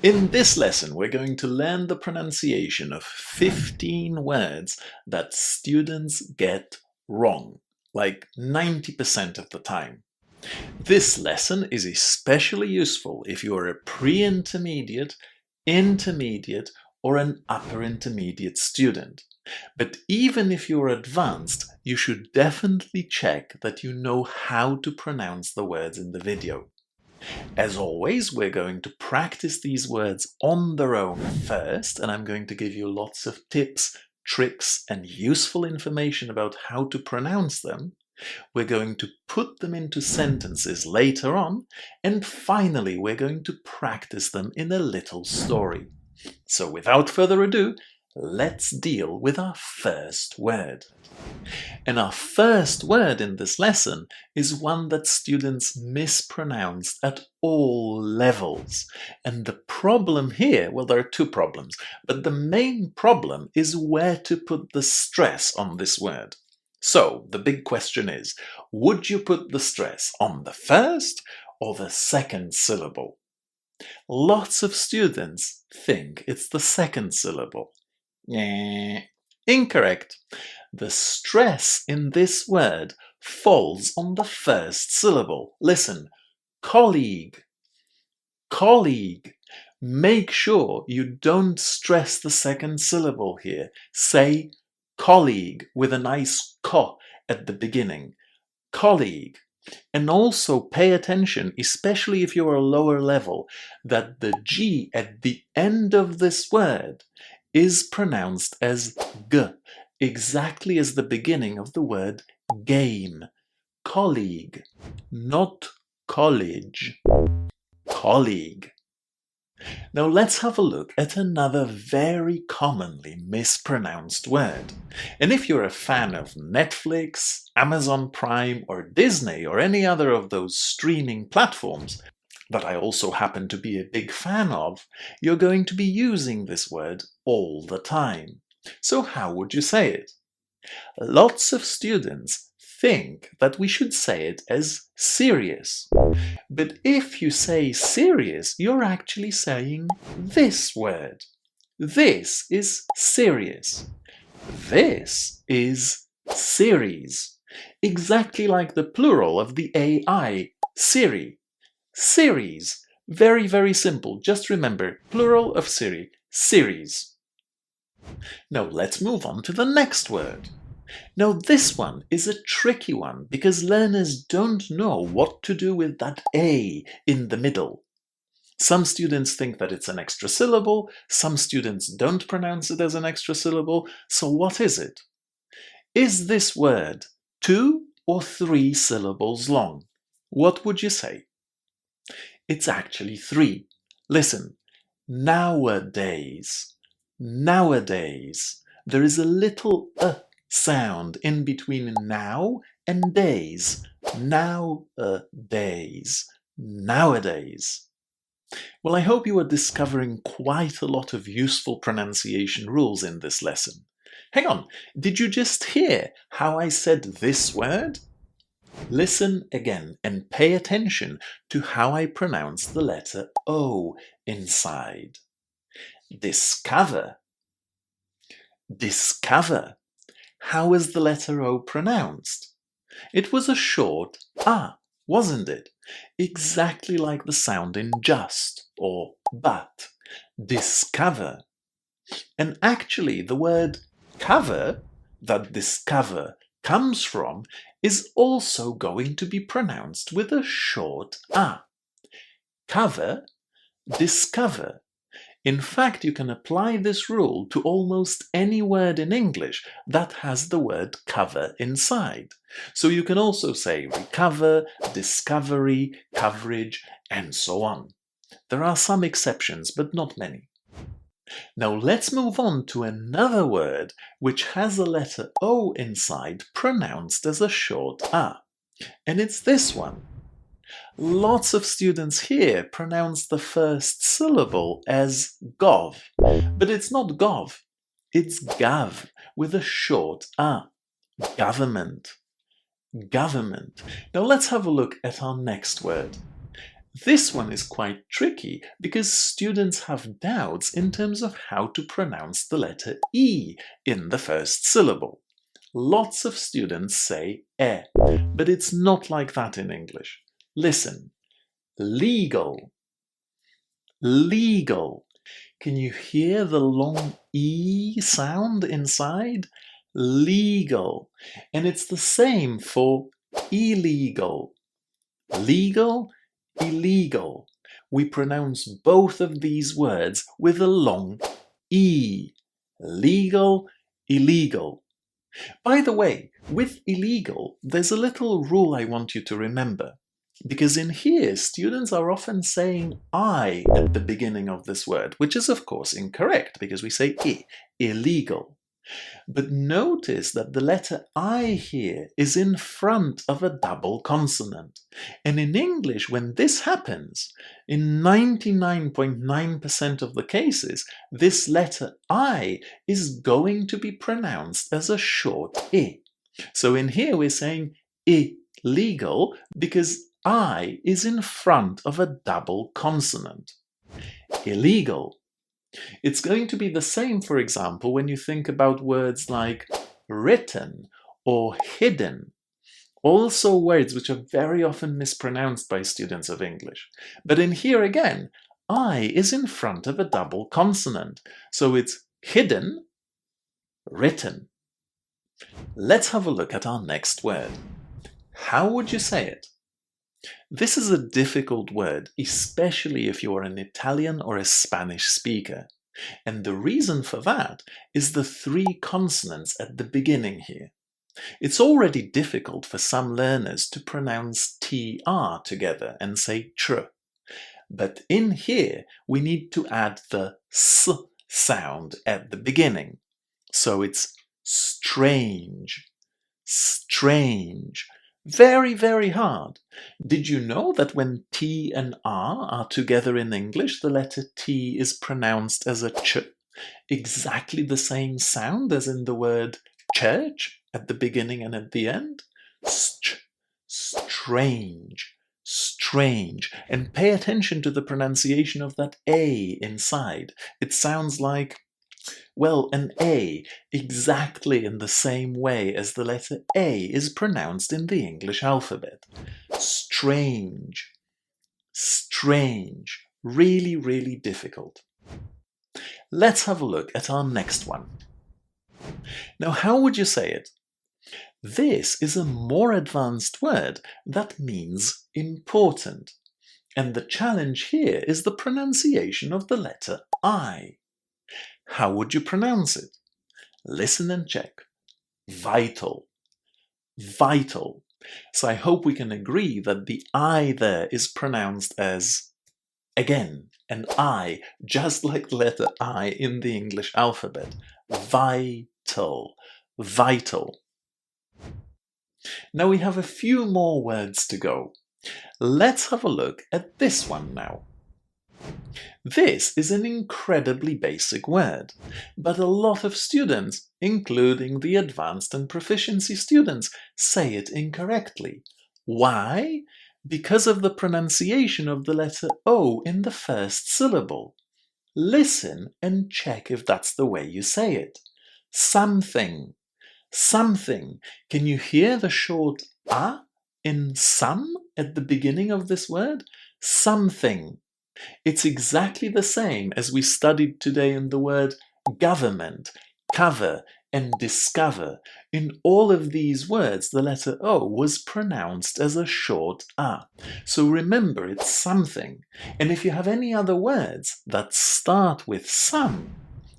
In this lesson, we're going to learn the pronunciation of 15 words that students get wrong, like 90% of the time. This lesson is especially useful if you are a pre-intermediate, intermediate, or an upper intermediate student. But even if you're advanced, you should definitely check that you know how to pronounce the words in the video. As always, we're going to practice these words on their own first, and I'm going to give you lots of tips, tricks, and useful information about how to pronounce them. We're going to put them into sentences later on, and finally we're going to practice them in a little story. So without further ado, let's deal with our first word. And our first word in this lesson is one that students mispronounce at all levels. And the problem here, well, there are two problems, but the main problem is where to put the stress on this word. So the big question is, would you put the stress on the first or the second syllable? Lots of students think it's the second syllable. Incorrect. The stress in this word falls on the first syllable. Listen, colleague, colleague. Make sure you don't stress the second syllable here. Say colleague with a nice ko at the beginning. Colleague. And also pay attention, especially if you are lower level, that the G at the end of this word is pronounced as G, exactly as the beginning of the word game. Colleague, not college. Colleague. Now let's have a look at another very commonly mispronounced word. And if you're a fan of Netflix, Amazon Prime, or Disney, or any other of those streaming platforms that I also happen to be a big fan of, you're going to be using this word all the time. So how would you say it? Lots of students think that we should say it as serious. But if you say serious, you're actually saying this word. This is serious. This is series. Exactly like the plural of the AI, Siri. Series. Very, very simple. Just remember, plural of Siri, series. Now let's move on to the next word. Now this one is a tricky one because learners don't know what to do with that A in the middle. Some students think that it's an extra syllable, some students don't pronounce it as an extra syllable, so what is it? Is this word 2 or 3 syllables long? What would you say? It's actually 3. Listen, nowadays, nowadays. There is a little sound in between now and days. Nowadays. Nowadays. Well, I hope you are discovering quite a lot of useful pronunciation rules in this lesson. Hang on, did you just hear how I said this word? Listen again and pay attention to how I pronounce the letter O inside. Discover. Discover. How is the letter O pronounced? It was a short ah, wasn't it? Exactly like the sound in just or but. Discover. And actually the word cover, that discover comes from, is also going to be pronounced with a short ah. Cover, discover. In fact, you can apply this rule to almost any word in English that has the word cover inside. So you can also say recover, discovery, coverage, and so on. There are some exceptions, but not many. Now let's move on to another word which has a letter O inside pronounced as a short ah. And it's this one. Lots of students here pronounce the first syllable as gov, but it's not gov, it's gav with a short ah. Government. Government. Now let's have a look at our next word. This one is quite tricky because students have doubts in terms of how to pronounce the letter E in the first syllable. Lots of students say e, but it's not like that in English. Listen. Legal. Legal. Can you hear the long E sound inside? Legal. And it's the same for illegal. Legal, illegal. We pronounce both of these words with a long E. Legal, illegal. By the way, with illegal, there's a little rule I want you to remember. Because in here, students are often saying I at the beginning of this word, which is of course incorrect because we say I, illegal. But notice that the letter I here is in front of a double consonant. And in English, when this happens, in 99.9% of the cases, this letter I is going to be pronounced as a short I. So in here we're saying illegal because I is in front of a double consonant. Illegal. It's going to be the same, for example, when you think about words like written or hidden. Also words which are very often mispronounced by students of English. But in here again, I is in front of a double consonant. So it's hidden, written. Let's have a look at our next word. How would you say it? This is a difficult word, especially if you are an Italian or a Spanish speaker. And the reason for that is the three consonants at the beginning here. It's already difficult for some learners to pronounce TR together and say tr. But in here, we need to add the S sound at the beginning. So it's strange, strange. Very, very hard. Did you know that when T and R are together in English, the letter T is pronounced as a ch? Exactly the same sound as in the word church at the beginning and at the end? Strange, strange. And pay attention to the pronunciation of that A inside. It sounds like, well, an A, exactly in the same way as the letter A is pronounced in the English alphabet. Strange, strange, really, really difficult. Let's have a look at our next one. Now, how would you say it? This is a more advanced word that means important. And the challenge here is the pronunciation of the letter I. How would you pronounce it? Listen and check. Vital. Vital. So I hope we can agree that the I there is pronounced as, again, an I, just like the letter I in the English alphabet. Vital. Vital. Now we have a few more words to go. Let's have a look at this one now. This is an incredibly basic word, but a lot of students, including the advanced and proficiency students, say it incorrectly. Why? Because of the pronunciation of the letter O in the first syllable. Listen and check if that's the way you say it. Something. Something. Can you hear the short A in some at the beginning of this word? Something. It's exactly the same as we studied today in the word government, cover, and discover. In all of these words, the letter O was pronounced as a short A. So remember, it's something. And if you have any other words that start with some,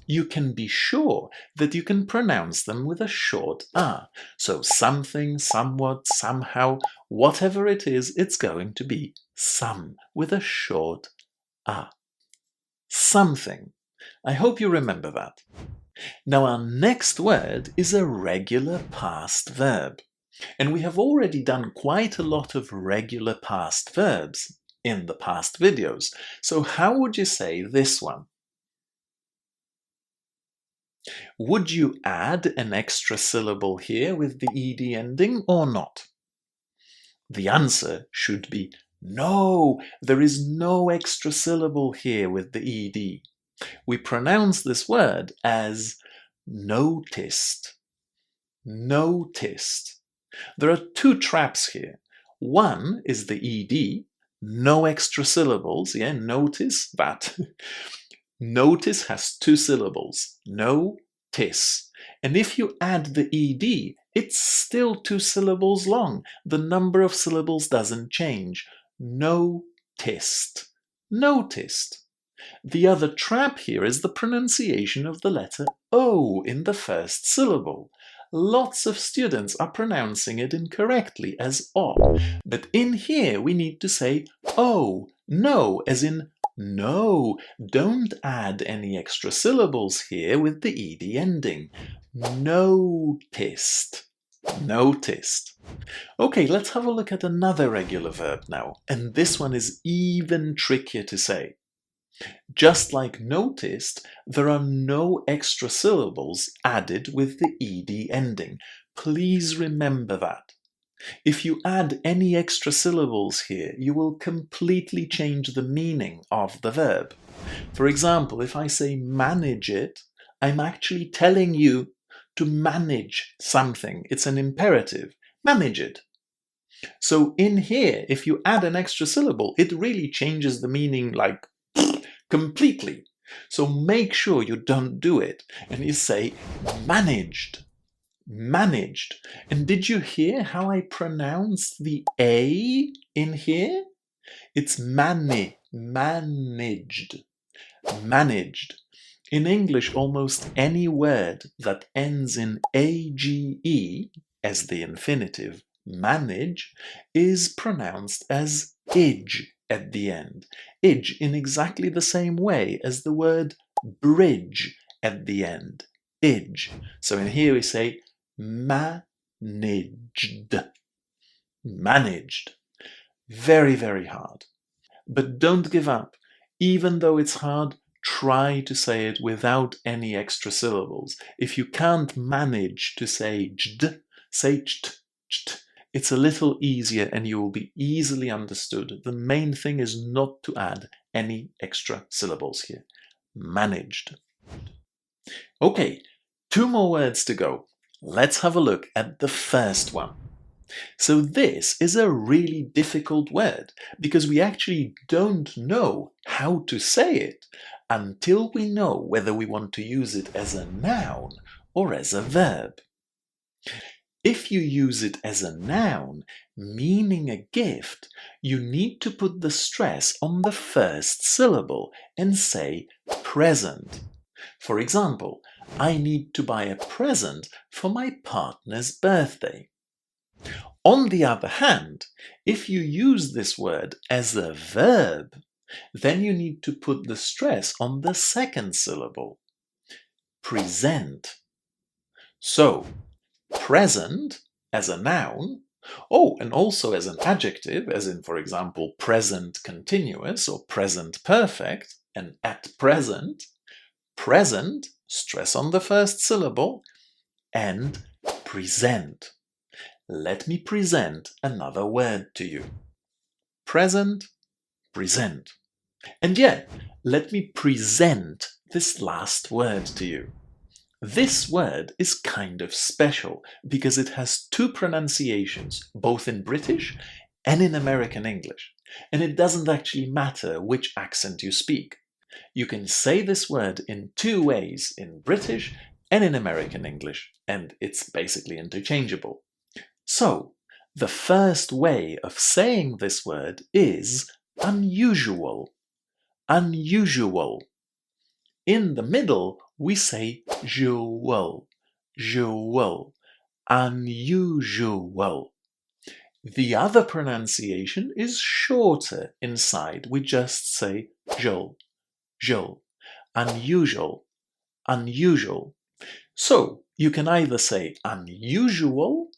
you can be sure that you can pronounce them with a short A. So something, somewhat, somehow, whatever it is, it's going to be some with a short A. Something. I hope you remember that. Now our next word is a regular past verb. And we have already done quite a lot of regular past verbs in the past videos. So how would you say this one? Would you add an extra syllable here with the ed ending or not? The answer should be No, there is no extra syllable here with the ed. We pronounce this word as noticed. Noticed. There are two traps here. One is the ed, no extra syllables. Yeah, notice that. Notice has two syllables. No-tis. And if you add the ed, it's still two syllables long. The number of syllables doesn't change. Noticed. Noticed. The other trap here is the pronunciation of the letter O in the first syllable. Lots of students are pronouncing it incorrectly as O, but in here we need to say O, no, as in no. Don't add any extra syllables here with the ed ending. Noticed. Noticed. Okay, let's have a look at another regular verb now, and this one is even trickier to say. Just like noticed, there are no extra syllables added with the ed ending. Please remember that. If you add any extra syllables here, you will completely change the meaning of the verb. For example, if I say manage it, I'm actually telling you to manage something. It's an imperative. Manage it. So in here, if you add an extra syllable, it really changes the meaning like completely. So make sure you don't do it and you say managed. Managed. And did you hear how I pronounced the A in here? It's managed. Managed. In English, almost any word that ends in age as the infinitive, manage, is pronounced as ij at the end. Ij in exactly the same way as the word bridge at the end. Ij. So in here we say managed. Managed. Very, very hard. But don't give up. Even though it's hard, try to say it without any extra syllables. If you can't manage to say jd, say cht, cht. It's a little easier and you will be easily understood. The main thing is not to add any extra syllables here. Managed. Okay, two more words to go. Let's have a look at the first one. So this is a really difficult word because we actually don't know how to say it until we know whether we want to use it as a noun or as a verb. If you use it as a noun, meaning a gift, you need to put the stress on the first syllable and say present. For example, I need to buy a present for my partner's birthday. On the other hand, if you use this word as a verb, then you need to put the stress on the second syllable. Present. So, present as a noun, and also as an adjective, as in, for example, present continuous or present perfect, and at present, present, stress on the first syllable, and present. Let me present another word to you. Present, present. And yet, let me present this last word to you. This word is kind of special because it has two pronunciations, both in British and in American English. And it doesn't actually matter which accent you speak. You can say this word in two ways, in British and in American English, and it's basically interchangeable. So, the first way of saying this word is unusual. Unusual. In the middle, we say jewel. Jewel. Unusual. The other pronunciation is shorter inside. We just say jol. Jol. Unusual. Unusual. So, you can either say unusual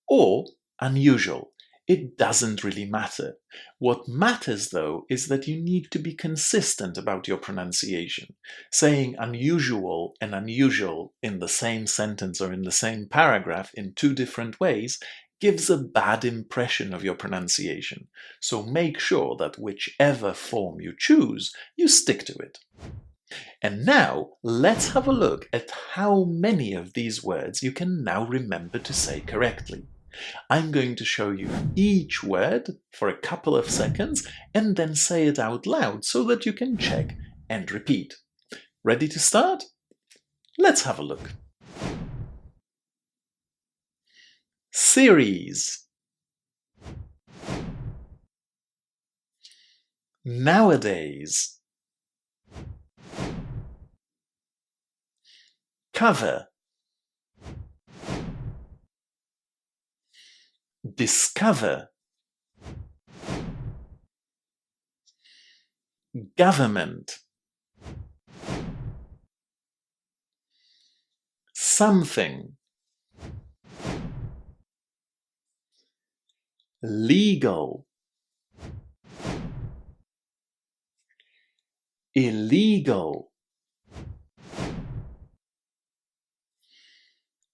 or unusual. It doesn't really matter. What matters, though, is that you need to be consistent about your pronunciation. Saying unusual and unusual in the same sentence or in the same paragraph in two different ways gives a bad impression of your pronunciation, so make sure that whichever form you choose, you stick to it. And now, let's have a look at how many of these words you can now remember to say correctly. I'm going to show you each word for a couple of seconds and then say it out loud so that you can check and repeat. Ready to start? Let's have a look. Series. Nowadays. Cover. Discover. Government. Something. Legal. Illegal.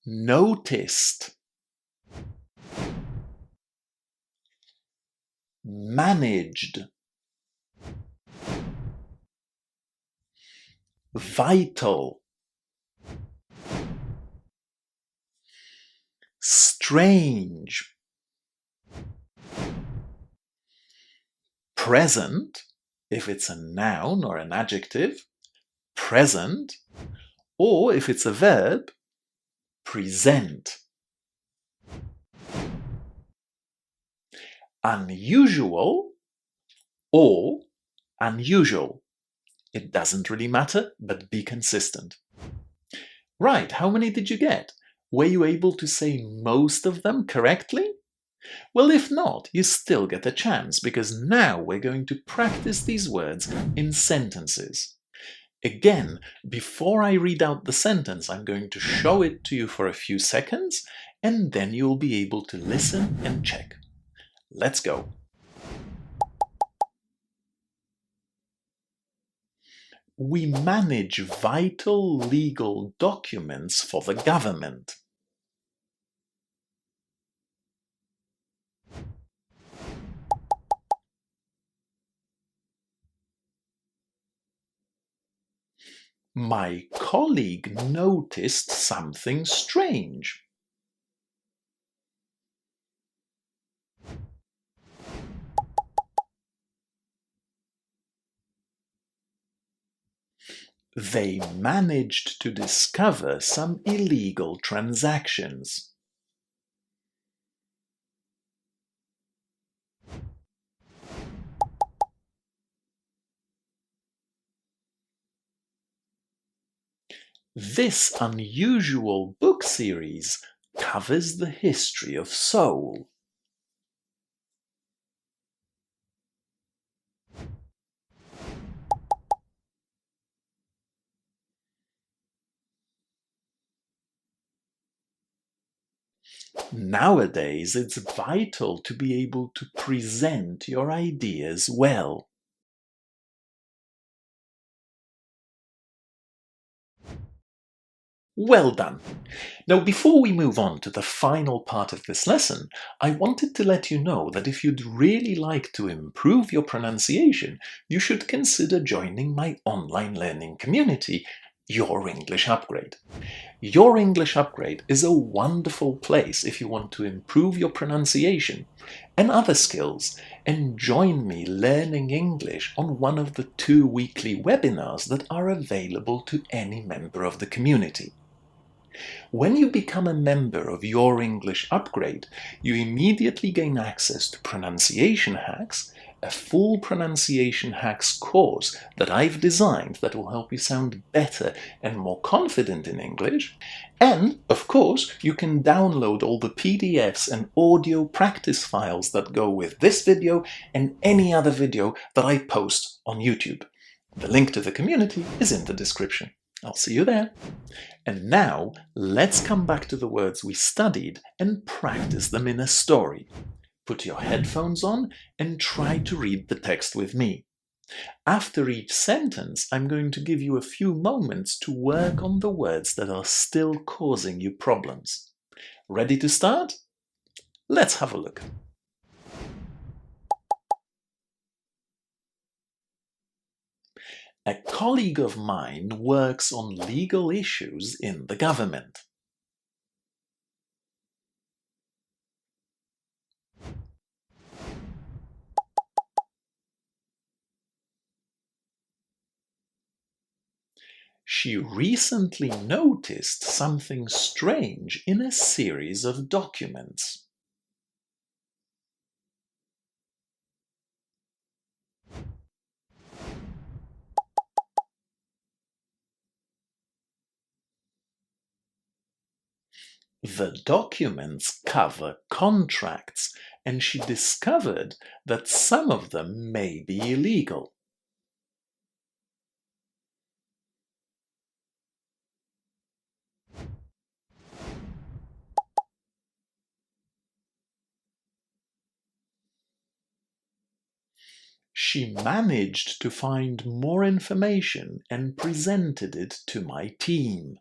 Noticed. Managed. Vital. Strange. Present, if it's a noun or an adjective, present, or if it's a verb, present. Unusual or unusual. It doesn't really matter, but be consistent. Right, how many did you get? Were you able to say most of them correctly? Well, if not, you still get a chance, because now we're going to practice these words in sentences. Again, before I read out the sentence, I'm going to show it to you for a few seconds, and then you'll be able to listen and check. Let's go. We manage vital legal documents for the government. My colleague noticed something strange. They managed to discover some illegal transactions. This unusual book series covers the history of Seoul. Nowadays, it's vital to be able to present your ideas well. Well done! Now, before we move on to the final part of this lesson, I wanted to let you know that if you'd really like to improve your pronunciation, you should consider joining my online learning community, Your English Upgrade. Your English Upgrade is a wonderful place if you want to improve your pronunciation and other skills, and join me learning English on one of the 2 weekly webinars that are available to any member of the community. When you become a member of Your English Upgrade, you immediately gain access to Pronunciation Hacks, a full Pronunciation Hacks course that I've designed that will help you sound better and more confident in English. And, of course, you can download all the PDFs and audio practice files that go with this video and any other video that I post on YouTube. The link to the community is in the description. I'll see you there. And now, let's come back to the words we studied and practice them in a story. Put your headphones on and try to read the text with me. After each sentence, I'm going to give you a few moments to work on the words that are still causing you problems. Ready to start? Let's have a look. A colleague of mine works on legal issues in the government. She recently noticed something strange in a series of documents. The documents cover contracts, and she discovered that some of them may be illegal. She managed to find more information and presented it to my team.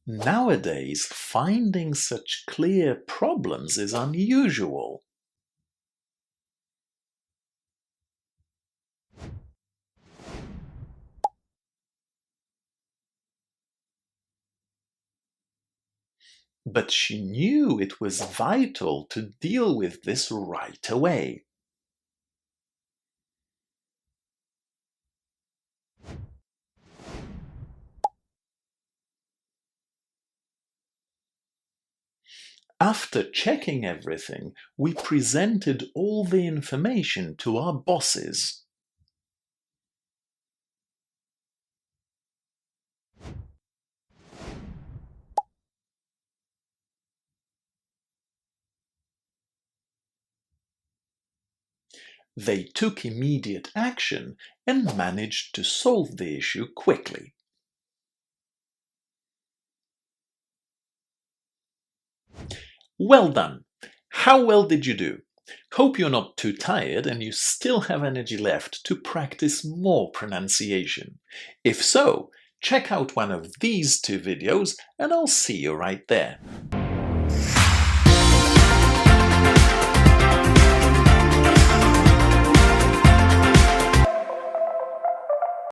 Nowadays, finding such clear problems is unusual. But she knew it was vital to deal with this right away. After checking everything, we presented all the information to our bosses. They took immediate action and managed to solve the issue quickly. Well done! How well did you do? Hope you're not too tired and you still have energy left to practice more pronunciation. If so, check out one of these two videos and I'll see you right there.